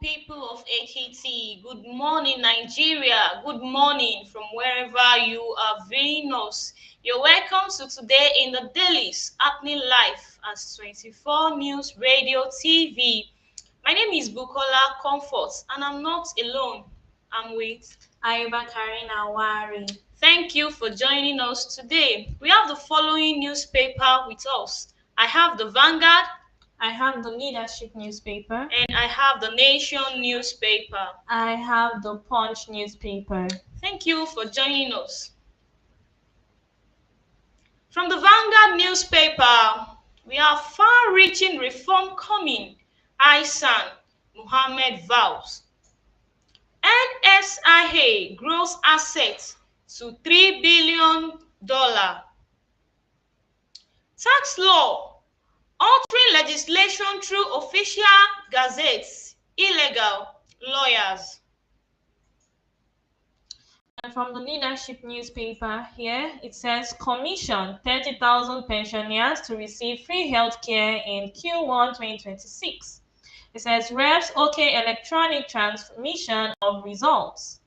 people of AKT. Good morning, Nigeria. Good morning from wherever you are viewing us. You're welcome to Today in the Dailies, happening live as 24 News Radio TV. My name is Bukola Comfort, and I'm not alone. I'm with Ayuba Karina Wari. Thank you for joining us today. We have the following newspaper with us. I have the Vanguard, I have the Leadership newspaper. and I have the Nation newspaper. I have the Punch newspaper. Thank you for joining us. From the Vanguard newspaper, we have far-reaching reform coming. Aisan Muhammad vows. NSIA gross assets to $3 billion. Tax law altering legislation through official gazettes. Illegal lawyers. And from the Leadership newspaper here, it says commission 30,000 pensioners to receive free healthcare in Q1 2026. It says reps okay electronic transmission of results.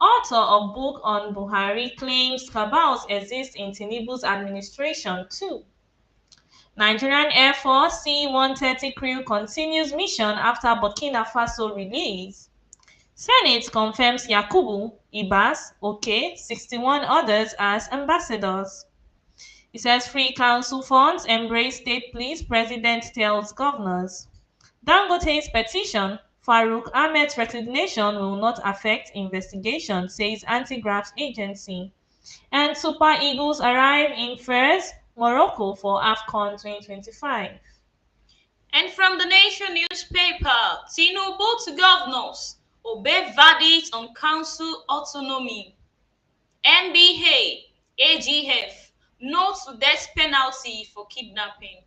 Author of book on Buhari claims cabals exist in Tinubu's administration too. Nigerian Air Force C-130 crew continues mission after Burkina Faso release. Senate confirms Yakubu, Ibas, Oke, 61 others as ambassadors. It says free council funds embrace state police, president tells governors. Dangote's petition, Farouk Ahmed's resignation will not affect investigation, says anti-graft agency. And Super Eagles arrive in Fez, Morocco for AFCON 2025. And from the Nation newspaper, Tinubu to governors, obey verdict on council autonomy. NBA, AGF, no to death penalty for kidnapping.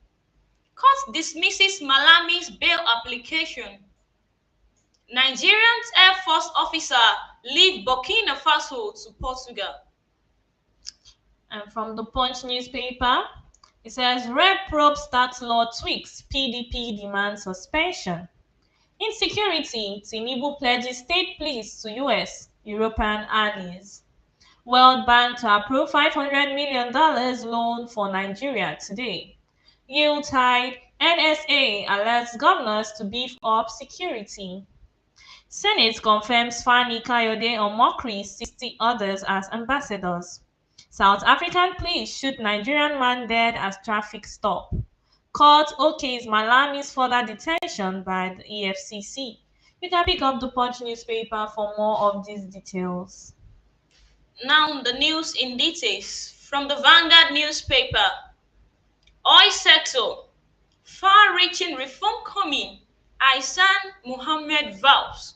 Court dismisses Malami's bail application. Nigerian Air Force officer leave Burkina Faso to Portugal. And from the Punch newspaper, it says Red probes tax law tweaks, PDP demands suspension. Insecurity, Tinubu pledges state police to US, European allies. World Bank to approve $500 million loan for Nigeria today. Yield tide, NSA alerts governors to beef up security. Senate confirms Fani Kayode on mockery 60 others as ambassadors. South African police shoot Nigerian man dead as traffic stop. Court okays Malami's further detention by the EFCC. You can pick up the Punch newspaper for more of these details. Now the news in details from the Vanguard newspaper. Oil sector, far-reaching reform coming. Aisan Muhammad vows.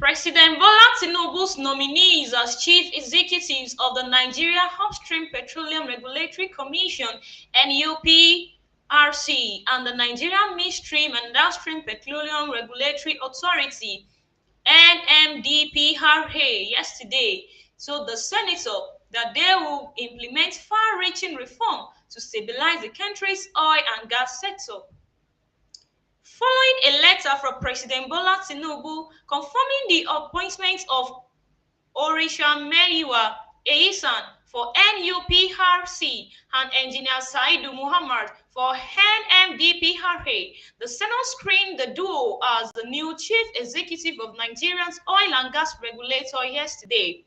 President Bola Tinubu's nominees as chief executives of the Nigeria Upstream Petroleum Regulatory Commission (NUPRC) and the Nigerian Midstream and Downstream Petroleum Regulatory Authority (NMDPRA) yesterday told the senator that they will implement far-reaching reform to stabilize the country's oil and gas sector. Following a letter from President Bola Tinubu confirming the appointment of Orisha Meriwa Eisan for NUPRC and Engineer Saidu Muhammad for NMDPRA, the Senate screened the duo as the new chief executive of Nigeria's oil and gas regulator yesterday.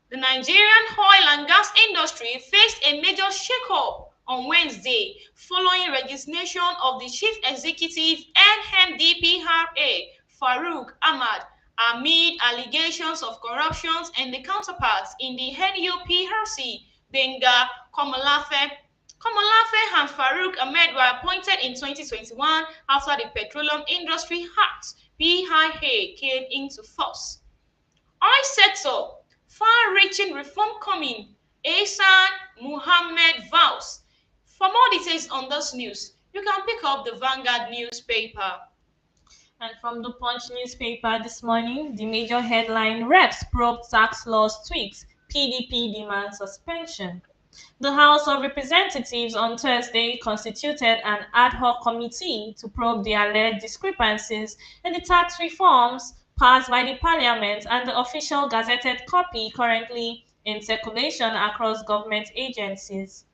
The Nigerian oil and gas industry faced a major shakeup on Wednesday following resignation of the chief executive NMDPRA, Farouk Ahmad, amid allegations of corruption and the counterparts in the NUPRC, Benga Komolafe. Komolafe and Farouk Ahmed were appointed in 2021 after the Petroleum Industry Act (PIA) came into force. Oil sector, far-reaching reform coming. Aisan Muhammad vows. For more details on this news, you can pick up the Vanguard newspaper. And from the Punch newspaper this morning, the major headline reps probe tax laws tweaks, PDP demands suspension. The House of Representatives on Thursday constituted an ad hoc committee to probe the alleged discrepancies in the tax reforms passed by the Parliament and the official gazetted copy currently in circulation across government agencies.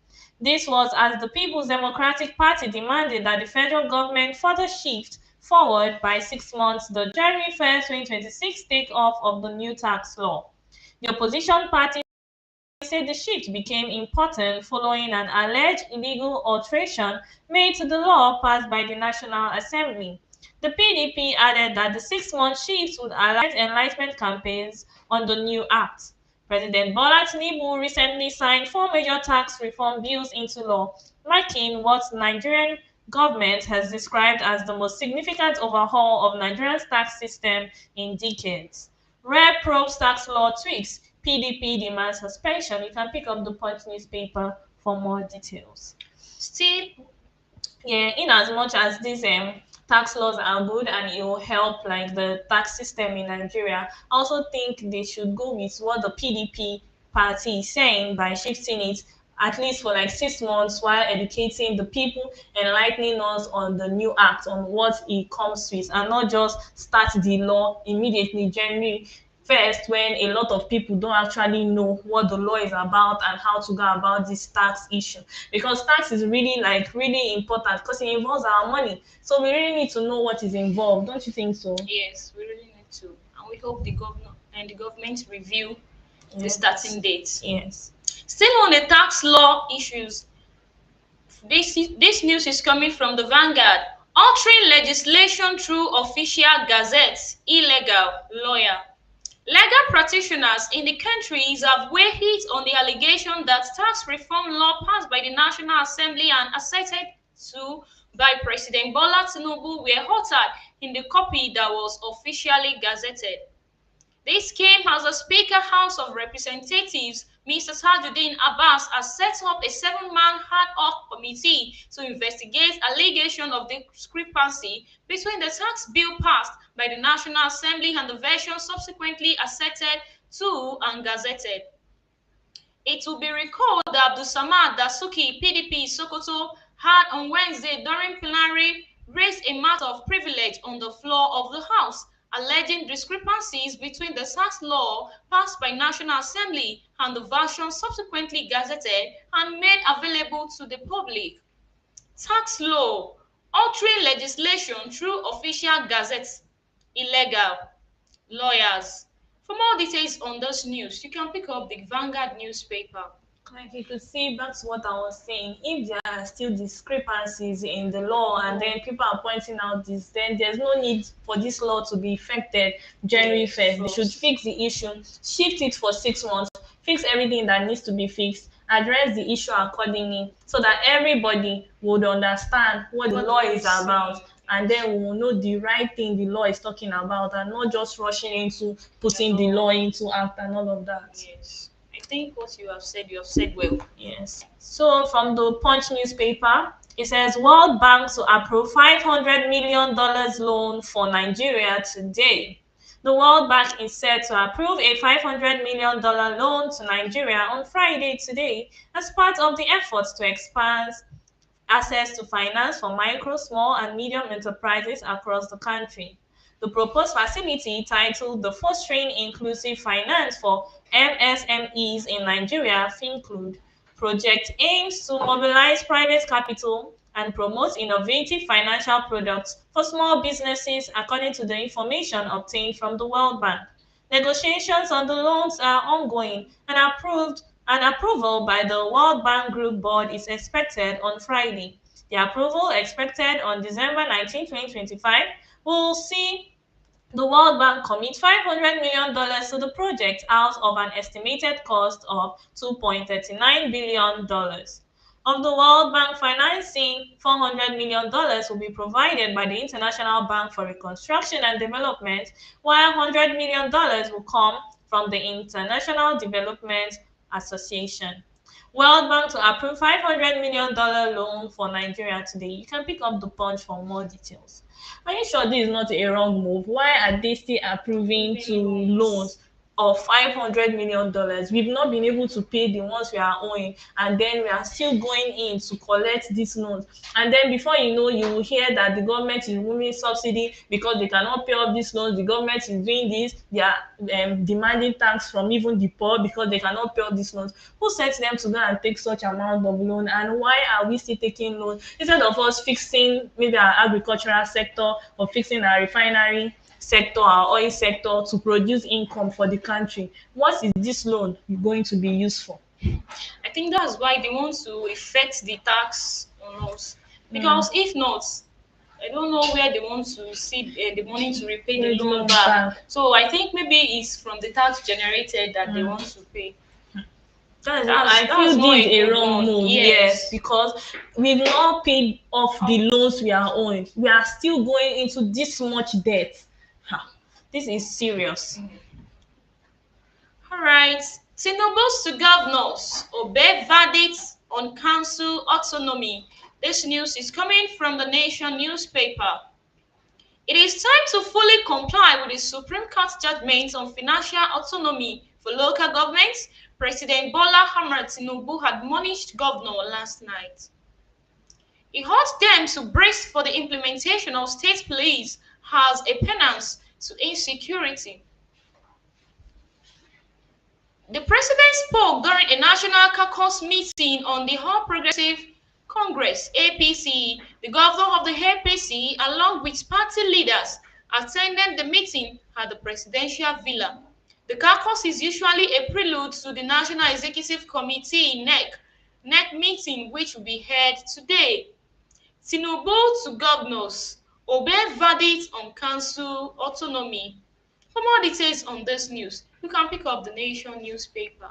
This was as the People's Democratic Party demanded that the federal government further shift forward by 6 months the January 1st, 2026 take-off of the new tax law. The opposition party said the shift became important following an alleged illegal alteration made to the law passed by the National Assembly. The PDP added that the 6 month shift would allow enlightenment campaigns on the new act. President Bola Tinubu recently signed four major tax reform bills into law, marking what Nigerian government has described as the most significant overhaul of Nigeria's tax system in decades. Rare probes tax law tweaks. PDP demands suspension. You can pick up the Punch newspaper for more details. Still, Yeah, in as much as these tax laws are good and it will help like the tax system in Nigeria, I also think they should go with what the PDP party is saying by shifting it at least for like 6 months while educating the people, enlightening us on the new act, on what it comes with, and not just start the law immediately, January first, when a lot of people don't actually know what the law is about and how to go about this tax issue, because tax is really like really important because it involves our money, so we really need to know what is involved, don't you think so? yes, we really need to, and we hope the governor and the government review the Yes. starting date. Yes. Still on the tax law issues, this news is coming from the Vanguard. Altering legislation through official gazettes, illegal, lawyer. Legal practitioners in the countries have weighed on the allegation that tax reform law passed by the National Assembly and asserted to by President Bola Tinubu were altered in the copy that was officially gazetted. This came as the Speaker House of Representatives, Mr. Tajuddin Abbas, has set up a seven-man ad hoc committee to investigate allegations of discrepancy between the tax bill passed by the National Assembly and the version subsequently asserted to and gazetted. It will be recalled that Abdulsamad Dasuki, PDP Sokoto, had on Wednesday during plenary raised a matter of privilege on the floor of the House, alleging discrepancies between the tax law passed by National Assembly and the version subsequently gazetted and made available to the public. Tax law, altering legislation through official gazettes, illegal, lawyers. For more details on this news, you can pick up the Vanguard newspaper. Like you could see, back to what I was saying, if there are still discrepancies in the law and then people are pointing out this, then there's no need for this law to be effected January Yes, 1st. They should first. fix the issue, shift it for 6 months, fix everything that needs to be fixed, address the issue accordingly so that everybody would understand what the What the law law is is saying. about, and then we will know the right thing the law is talking about and not just rushing into The putting the law law. into act and all of that. Yes. I think what you have said well. Yes. So from the Punch newspaper, it says World Bank to approve $500 million loan for Nigeria today. The World Bank is set to approve a $500 million loan to Nigeria on Friday today as part of the efforts to expand access to finance for micro, small, and medium enterprises across the country. The proposed facility, titled the Fostering Inclusive Finance for MSMEs in Nigeria, FINCLUDE, project aims to mobilize private capital and promote innovative financial products for small businesses, according to the information obtained from the World Bank. Negotiations on the loans are ongoing and approval by the World Bank Group Board is expected on Friday. The approval, expected on December 19, 2025, will see the World Bank commit $500 million to the project out of an estimated cost of $2.39 billion. Of the World Bank financing, $400 million will be provided by the International Bank for Reconstruction and Development, while $100 million will come from the International Development Association. World Bank to approve $500 million loan for Nigeria today. You can pick up the punch for more details. Are you sure this is not a wrong move? Why are they still approving to Many loans? loans. of $500 million. We've not been able to pay the ones we are owing, and then we are still going in to collect these loans. And then before you know, you will hear that the government is removing subsidy because they cannot pay off these loans. The government is doing this. They are demanding tax from even the poor because they cannot pay off these loans. Who sent them to go and take such amount of loan? And why are we still taking loans instead of us fixing maybe our agricultural sector or fixing our refinery sector, our oil sector, to produce income for the country? What is this loan going to be used for? I think that's why they want to effect the tax on us. Mm. Because if not, I don't know where they want to see the money to repay the Wage loan loan back. back. So I think maybe it's from the tax generated that they want to pay. I That's feel not this a a good wrong one. move, yes, Yes. because we've not paid off the loans we are owing. We are still going into this much debt. Ha, this is serious. All right. Tinubu's to governors obey verdicts on council autonomy. This news is coming from the Nation newspaper. It is time to fully comply with the Supreme Court judgment on financial autonomy for local governments, President Bola Ahmed Tinubu admonished governors last night. He urged them to brace for the implementation of state police as a penance to insecurity. The president spoke during a national caucus meeting on the All Progressive Congress (APC). The governor of the APC, along with party leaders, attended the meeting at the presidential villa. The caucus is usually a prelude to the National Executive Committee (NEC) meeting, which will be held today. Tinubu to governors: obey verdict on council autonomy. For more details on this news, you can pick up the Nation newspaper.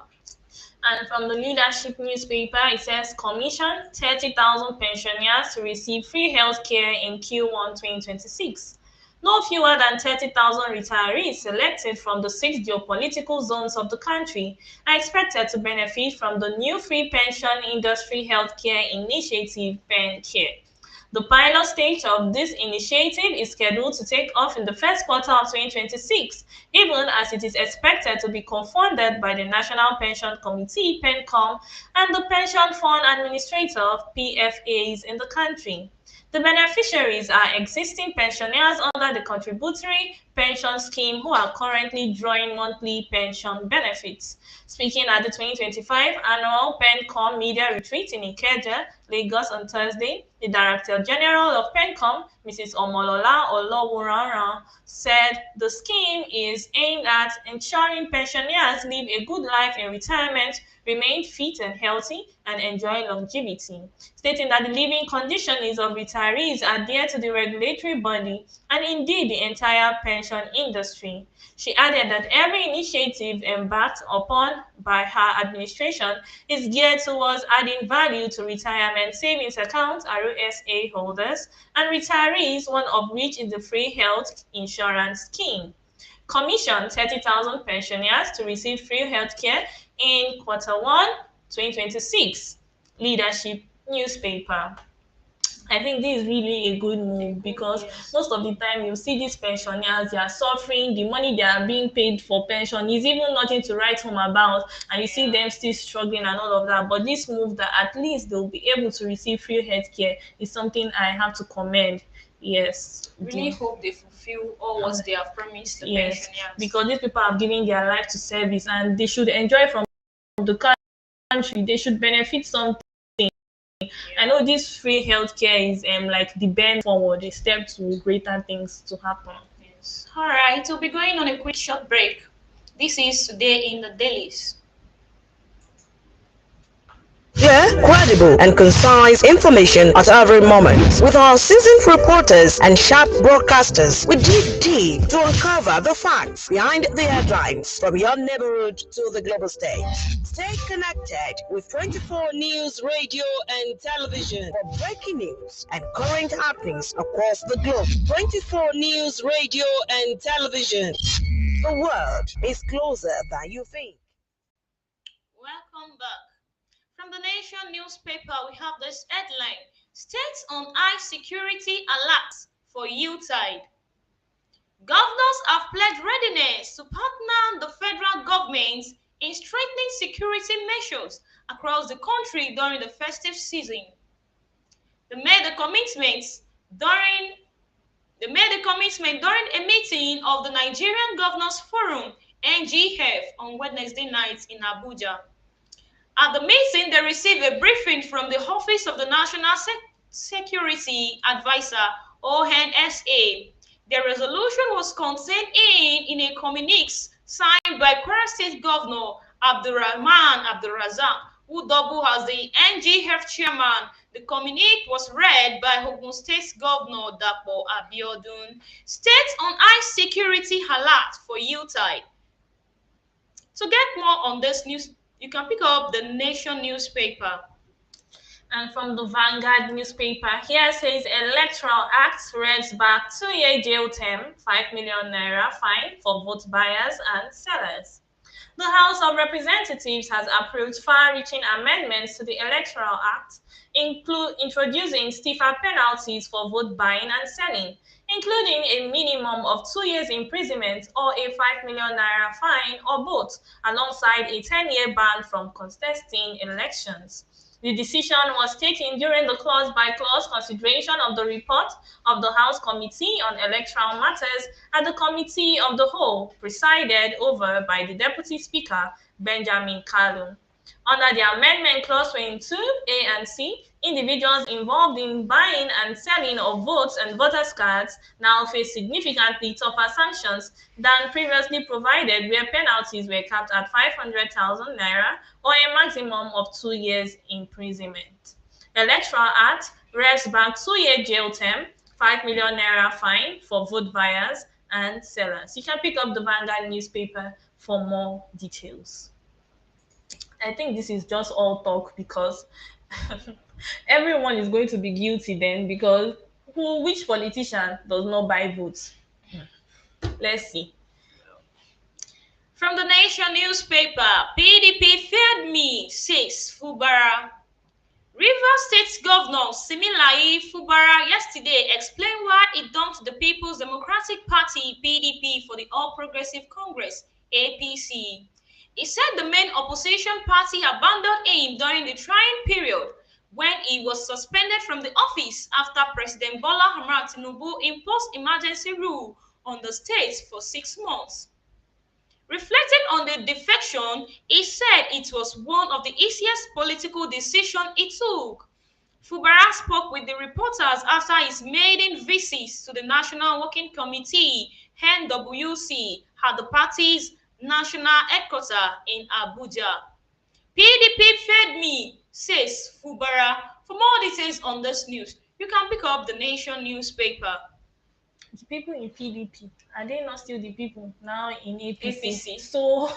And from the leadership newspaper, it says commission 30,000 pensioners to receive free health care in Q1 2026. No fewer than 30,000 retirees selected from the six geopolitical zones of the country are expected to benefit from the new free pension industry healthcare initiative, PenCare. The pilot stage of this initiative is scheduled to take off in the first quarter of 2026, even as it is expected to be co-funded by the National Pension Committee (PENCOM) and the Pension Fund Administrator (PFAs) in the country. The beneficiaries are existing pensioners under the contributory pension scheme who are currently drawing monthly pension benefits. Speaking at the 2025 annual PENCOM media retreat in Ikeja, Lagos on Thursday, the Director General of PENCOM, Mrs. Omolola Olowuranran, said the scheme is aimed at ensuring pensioners live a good life in retirement, remain fit and healthy, and enjoy longevity, stating that the living conditions of retirees adhere to the regulatory body and indeed the entire pension industry. She added that every initiative embarked upon by her administration is geared towards adding value to retirement savings accounts (RSA) holders and retirees, one of which is the free health insurance scheme. Commissioned 30,000 pensioners to receive free healthcare in Q1 2026. Leadership newspaper. I think this is really a good move because Yes. most of the time you see these pensioners, they are suffering, the money they are being paid for pension is even nothing to write home about, and you see Yeah. them still struggling and all of that. But this move that at least they'll be able to receive free healthcare is something I have to commend. Yes, Really hope they fulfill all what they have promised the yes, pensioners. because these people have given their life to service and they should enjoy from the country. They should benefit something. I Yeah. know this free healthcare is like the bend forward, a step to greater things to happen. Yes. All right. We'll be going on a quick short break. This is today in the dailies. Clear, credible, and concise information at every moment. With our seasoned reporters and sharp broadcasters, we dig deep to uncover the facts behind the headlines from your neighborhood to the global stage. Stay connected with 24 News Radio and Television for breaking news and current happenings across the globe. 24 News Radio and Television. The world is closer than you think. Welcome back. From the Nation newspaper, we have this headline: States on high security alert for Utide. Governors have pledged readiness to partner the federal government in strengthening security measures across the country during the festive season. They made the commitments during they made the commitment during a meeting of the Nigerian Governors Forum (NGF) on Wednesday night in Abuja. At the meeting, they received a briefing from the Office of the National Security Advisor (ONSA). The resolution was contained in a communique signed by Kwara State Governor Abdulrahman Abdulrazak, who doubled as the NGF chairman. The communique was read by Ogun State Governor Dapo Abiodun. State on high security alert for Utah. To get more on this news, you can pick up the Nation newspaper. And from the Vanguard newspaper, here says Electoral Act reads back 2-year jail term, 5 million naira fine for vote buyers and sellers. The House of Representatives has approved far-reaching amendments to the Electoral Act, introducing stiffer penalties for vote buying and selling, including a minimum of 2 years imprisonment or a 5 million naira fine or both, alongside a 10-year ban from contesting elections. The decision was taken during the clause-by-clause consideration of the report of the House Committee on Electoral Matters at the Committee of the Whole, presided over by the Deputy Speaker, Benjamin Kalu. Under the Amendment Clause 22A and C, individuals involved in buying and selling of votes and voters' cards now face significantly tougher sanctions than previously provided, where penalties were capped at 500,000 naira or a maximum of 2 years imprisonment. Electoral Act rests back 2-year jail term, 5 million naira fine for vote buyers and sellers. You can pick up the Vanguard newspaper for more details. I think this is just all talk because everyone is going to be guilty then, because which politician does not buy votes? Let's see. From the Nation newspaper, PDP failed me, says Fubara. Rivers State Governor Similayi Fubara yesterday explained why he dumped the People's Democratic Party (PDP) for the All Progressive Congress (APC). He said the main opposition party abandoned him during the trying period when he was suspended from the office after President Bola Ahmed Tinubu imposed emergency rule on the state for 6 months. Reflecting on the defection, he said it was one of the easiest political decisions he took. Fubara spoke with the reporters after his maiden visit to the National Working Committee (NWC) at the party's national headquarters in Abuja. PDP fed me, says Fubara. For more details on this news, you can pick up the Nation newspaper. The people in PDP, are they not still the people now in APC? APC. So,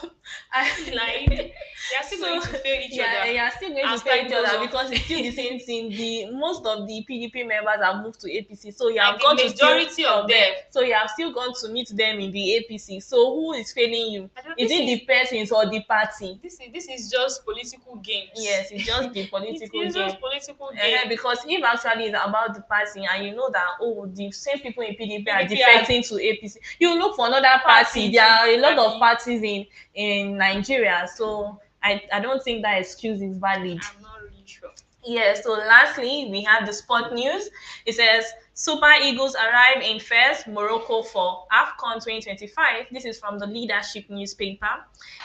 Like, they are still going to fail each other. They are still going to as fail time each goes other on. because it's still the same thing. Most of the PDP members have moved to APC, so you have Like gone the to still majority of them. So you have still gone to meet them in the APC. So who is failing you? Is it the persons or the party? This is just political games. Yes, it's just the political It's game. just political game. Because if actually it's about the party and you know that the same people in PDP are PDP defecting to APC, you look for another party. There are a lot of parties in Nigeria, so I don't think that excuse is valid. I'm not really sure. Yeah, so lastly, we have the sport news. It says Super Eagles arrive in Fez, Morocco for AFCON 2025. This is from the Leadership newspaper.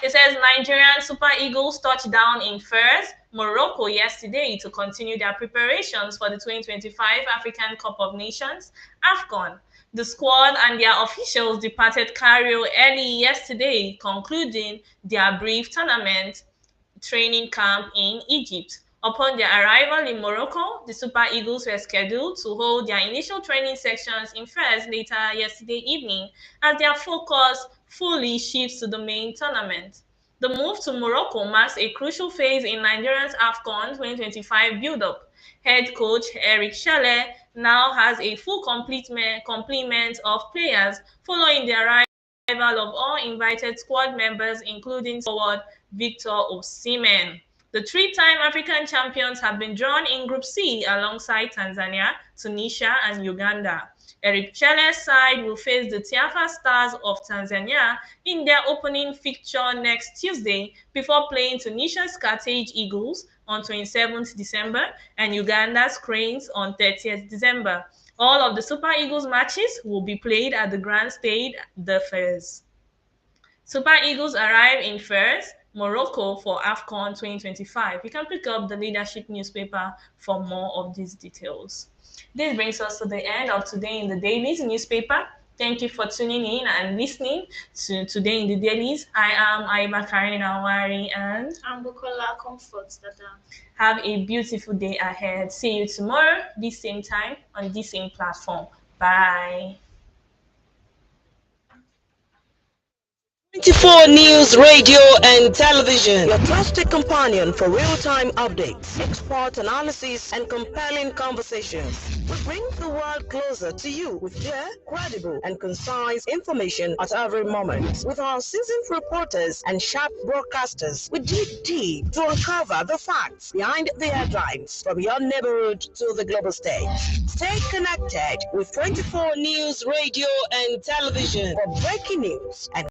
It says Nigerian Super Eagles touched down in Fez, Morocco yesterday to continue their preparations for the 2025 African Cup of Nations, AFCON. The squad and their officials departed Cairo early yesterday, concluding their brief tournament training camp in Egypt. Upon their arrival in Morocco, the Super Eagles were scheduled to hold their initial training sections in Fez later yesterday evening, as their focus fully shifts to the main tournament. The move to Morocco marks a crucial phase in Nigeria's AFCON 2025 build-up. Head coach Eric Shelle now has a full complement of players following the arrival of all invited squad members, including forward Victor Osimhen. The three-time African champions have been drawn in Group C alongside Tanzania, Tunisia, and Uganda. Eric Chele's side will face the Taifa Stars of Tanzania in their opening fixture next Tuesday before playing Tunisia's Carthage Eagles on 27th December and Uganda's Cranes on 30th December. All of the Super Eagles matches will be played at the Grand Stade de Fez. Super Eagles arrive in Fez, Morocco for AFCON 2025. You can pick up the Leadership newspaper for more of these details. This brings us to the end of Today in the Dailies newspaper. Thank you for tuning in and listening to Today in the Dailies. I am Aiba Karina Awari and I'm Bukola Comfort. have a beautiful day ahead. See you tomorrow, this same time, on this same platform. Bye. 24 News Radio and Television, your trusted companion for real-time updates, expert analysis, and compelling conversations. We bring the world closer to you with clear, credible, and concise information at every moment. With our seasoned reporters and sharp broadcasters, we dig deep to uncover the facts behind the headlines from your neighborhood to the global stage. Stay connected with 24 News Radio and Television for breaking news and